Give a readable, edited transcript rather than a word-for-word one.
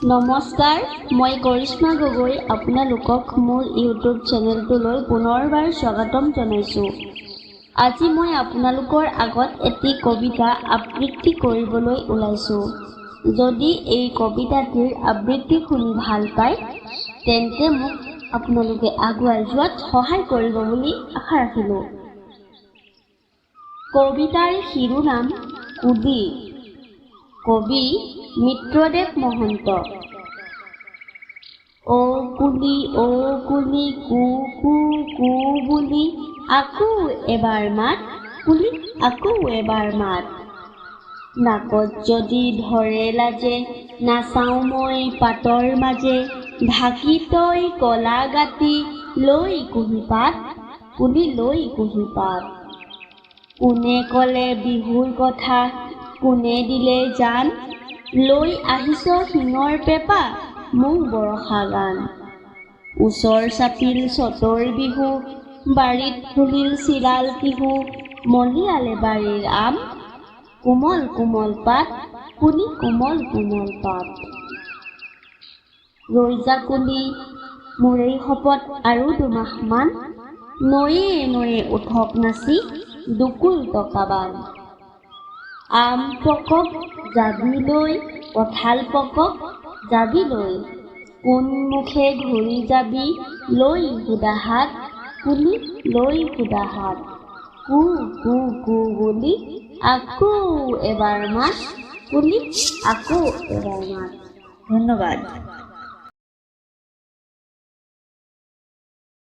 নমস্কাৰ, মই কৰিশ্মা গগৈ আপোনালোকক মোৰ ইউটিউব চেনেলটোলৈ পুনৰবাৰ স্বাগতম জনাইছোঁ। আজি মই আপোনালোকৰ আগত এটি কবিতা আবৃত্তি কৰিবলৈ ওলাইছোঁ। যদি এই কবিতাটিৰ আবৃত্তি শুনি ভাল পায়, তেন্তে মোক আপোনালোকে আগুৱাই যোৱাত সহায় কৰিব বুলি আশা ৰাখিলোঁ। কবিতাৰ শিৰোনাম কুলি। কবি মিত্ৰদেৱ মহন্ত। অ কুলি কু কু কু বুলি আকৌ এবাৰ মাত, কুলি আকৌ এবাৰ মাত। নাকত যদি ধৰে লাজে, নাচাওঁ মই পাতৰ মাজে, ঢাকি তই কলা গাতি লৈ কুঁহিপাত, কুলি লৈ কুঁহিপাত। কোনে ক'লে বিহুৰ কথা, কোনে দিলে জান, লৈ আহিছ শিঙৰ পেঁপা, মোক বৰষা গান। ওচৰ চাপিল চতৰ বিহু, বাৰীত ফুলিল চিৰাল পিহু, মলিয়ালে বাৰীৰ আম, কোমল কোমল পাত, কুলি কোমল কোমল পাত। ৰৈ যা কুলি, মোৰেই শপত আৰু দুমাহমান, নৈয়ে নৈয়ে উঠক নাচি, দুকুল টকাবান। আম পকক যাবি লৈ, কঁঠাল পকক যাবি লৈ, কোন মুখে ঘূৰি যাবি লৈ সুদাহাত, কুলি লৈ সুদাহাত। কু কু কু বুলি আকৌ এবাৰ মাত, কুলি আকৌ এবাৰ মাত। ধন্যবাদ।